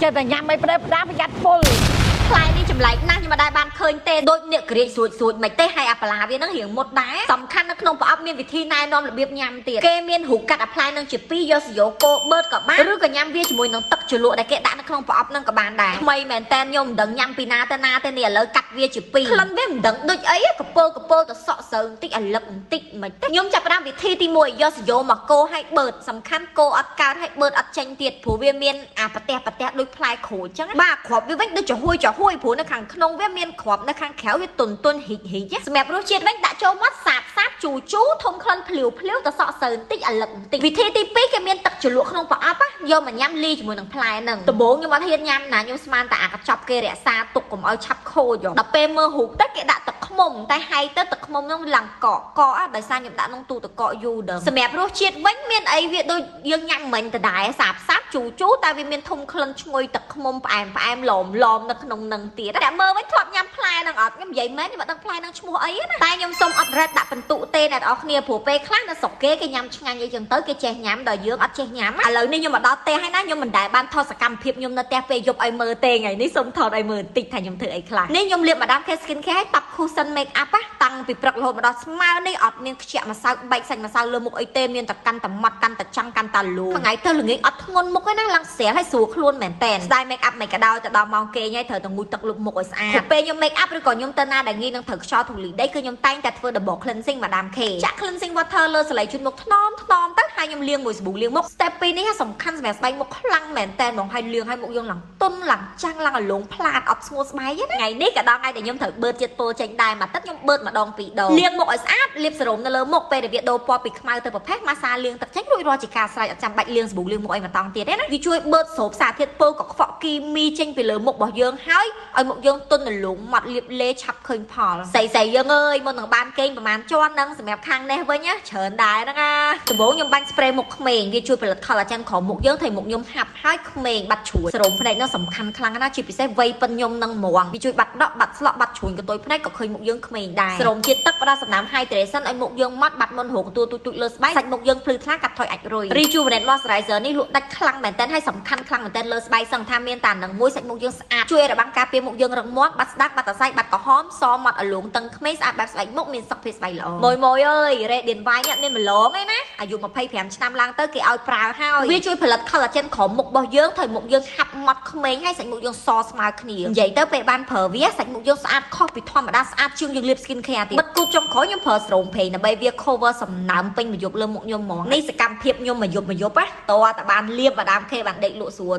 ចេះតែញ៉ាំអីប្រេប្រដាប្រយ័ត្នពុលខ្លាយនេះចម្លែកណាស់ខ្ញុំមិនដែលបានឃើញទេដូចអ្នកក្រៀកស្រួចមិនទេហើយអាប្លាវានឹងរៀងមុតដែរសំខាន់នៅក្នុងប្រអប់មានវិធីណែនាំរបៀបញ៉ាំទៀតគេមានរូបកាត់អាប្លានឹងជា2យកសយោគោបឺតក៏បានឬក៏ញ៉ាំវាជាមួយនឹងទឹកជ្រលក់ដែលគេដាក់នៅក្នុងប្រអប់នឹងក៏បានដែរថ្មីមែនតើខ្ញុំមិនដឹងញ៉ាំពីណាទៅណាទេនេះឥឡូវកាត់វាជា2ក្លិនវាមិនដឹងដូចអីកពើទៅសក់ស្រូវបន្តិចអាលឹកបន្តិចមិនទេខ្ញុំចាប់ផ្ដើមវិធីទី1យកសយោមកកោឲ្យបឺតសំខាន់កោអត់កើតឲ្យបឺតអត់ចេញទៀតព្រោះវាមានអាប្រទេសដូចផ្លែក្រូចអញ្ចឹងបាទគ្រាប់វាវិញដូចចំហួយព្រោះនៅខាងក្នុងវាមានគ្រាប់នៅខាងក្រៅវាទុនហ៊ីកសម្រាប់រសជាតិវិញដាក់ចូលមាត់សាបជូធំក្លិនភ្លាវទៅសក់ស្រូវបន្តិចអាលឹកបន្តិចវិធីទី2គេមានទឹកជ្រលក់ក្នុងប្រអប់យកមកញ៉ាំលីជាមួយនឹងផ្លែហ្នឹងដំបូងខ្ញុំអត់ហ៊ានញ៉ាំណាខ្ញុំស្មានតែអាកញ្ចប់គេរក្សាទុកកុំឲ្យឆាប់ខូចដល់ពេលមើលរូបទៅគេដាក់ទឹកខ្មុំតែហើយទៅទឹកខ្មុំហ្នឹងឡើងកកដោយសារខ្ញុំដាក់ក្នុងទូទឹកកកយូរដល់សម្រាប់រសជាតិវិញមានអីវាដូចយើងញ៉ាំមិញដដែលសាបជូតែវាមានធំក្លិនឈ្ងុយទឹកខ្មុំផ្អែមឡមនៅក្នុងនឹងទៀតតែមើលវិញធ្លាប់ញ៉ាំផ្លែហ្នឹងអត់ខ្ញុំនិយាយមែនខ្ញុំអត់ដឹងផ្លែហ្នឹងឈ្មោះអីណាតែខ្ញុំសុំអត់រ៉េតដាក់បន្ទុទេអ្នកនរគ្នាព្រោះពេលខ្លះនៅស្រុកគេញ៉ាំឆ្ងាញ់អីចឹងទៅគេចេះញ៉ាំដល់យើងអត់ចេះញ៉ាំឥឡូវនេះខ្ញុំមកដល់ផ្ទះហើយណាខ្ញុំមិនដែលបានថតសកម្មភាពខ្ញុំនៅផ្ទះពេលយប់ឲ្យមើលទេថ្ងៃនេះសុំថតឲ្យមើលបន្តិចថាខ្ញុំធ្វើអីខ្លះនេះខ្ញុំលាបម្ដង Skin Care ឲ្យតាប់ Cushion Make Up តាំងពីព្រឹករហូតមកដល់ស្មើនេះអត់មានខ្ជាក់ម្សៅបែកសាច់ម្សៅលើមុខអីទេមានតែកាន់តែម៉ត់កាន់តែចង់កាន់តែលូថ្ងៃទៅល្ងាចអត់ធ្ងន់មុខឯណាឡើងស្រាលហើយស្រួលខ្លួនមែនតើស្ដាយ Make Up មិនក៏ដោយទៅដល់ម៉ោងគេងហើយត្រូវតែងូតទឹកលុបមុខឲ្យស្អាតពេលខ្ញុំ Make Up ឬក៏ខ្ញុំទៅណាដែលងាយនឹងត្រូវខ្យល់ធូលីដីគឺខ្ញុំតែងតែធ្វើ Double Cleansing Madam K ចាក់ Cleansing Water លើសឡៃជូតមុខថ្នមទៅហើយខ្ញុំលាងមួយសាប៊ូលាងមុខ Step 2នេះសំខាន់សម្រាប់ស្បែកមុខខ្លាំងមែនតើហ្មងហើយលាងឲ្យមុខយើងឡើងទន់ឡើងចាំងឡើងឲ្យលងផ្លាតអត់ស្ងួតស្បែកណាថ្ងៃនេះក៏ដល់ថ្ងៃដែលខ្ញុំត្រូវបឺតជាតិពុលចេញដែរមួយទឹកខ្ញុំបឺតម្ដង2ដងលាងមុខឲ្យស្អាតលាបសេរ៉ូមនៅលើមុខពេលដែលវាដូរពណ៌ពីខ្មៅទៅប្រផេះម៉ាសាលាងទឹកចេញរួចរាល់ជាការស្រេចអត់ចាំបាច់លាងសាប៊ូលាងមុខអីម្ដងទៀតទេណាវាជួយបឺតស្រូបសារធាតុពុលកខ្វក់គីមីចេញពីលើមុខរបស់យើងហើយឲ្យមុខយើងទន់រលោងម៉ត់លាបលេឆាប់ឃើញផលស្រីយើងអើយមុននឹងបានគេងប្រហែលជាន់ហ្នឹងសម្រាប់ខាងនេះវិញណាច្រើនដែរហ្នឹងណាដំបូងខ្ញុំបាញ់ spray មុខក្មេងវាជួយផលិត collagen ក្រោមមុខយើងធ្វើមុខខ្ញុំហាប់ហើយក្មេងបាត់ជ្រួញសេរ៉ូមភ្នែកនោះសំខាន់ខ្លាំងណាស់ជាពិសេសវ័យប៉ិនខ្ញុំនឹងហ្មងវាជួយបាត់ដក់បាត់ស្លក់បាត់ជ្រួញកន្ទុយភ្នែកក៏ឃើញមុខយើងក្មេងដែរសេរ៉ូមជាតិទឹកផ្ដល់សំណើម hydration ឲ្យមុខយើងម៉ត់បាត់មុនរោគទូចលើស្បែកសាច់មុខយើងភ្លឺថ្លាកាត់ថយអាចរុយ Rejuvenate Moisturizer នេះលក់ដាច់ខ្លាំងមែនតើហើយសំខាន់ខ្លាំងមែនតើលើស្បែកសឹងថាមានតែនឹងមួយសាច់មុខយើងស្អាតជួយរបាំងការពារមុខយើងរឹងមាំបាត់ស្ដាក់បាត់តសៃបាត់ក្រហមសមាត់ឲ្យលងតឹងក្មេងស្អាតបែបស្បែកមុខមានសុខភាពស្បែកល្អមួយអើយ Radiant White នេះមានម្លងឯណាអាយុ25ឆ្នាំឡើងទៅគេឲ្យប្រើហើយវាជួយផលិត collagen ក្រោមមុខរបស់យើងធ្វើមុខយើងហាប់ម៉ត់ក្មេងហើយសាច់មុខយើងសស្មើគ្នានិយាយទៅពេលបានប្រើវាសាច់មុខយើងស្អាតខុសពីធម្មតាស្អាតជាងយើងលាប Skin Care ទៀតបិទគូបចុងក្រោយខ្ញុំប្រើស្រោមភេងដើម្បីវា cover សំណើមពេញមួយយប់លើមុខខ្ញុំហ្មងនេះសកម្មភាពខ្ញុំមួយយប់តើបានលាប Madam K បានដេកលក់ស្រួល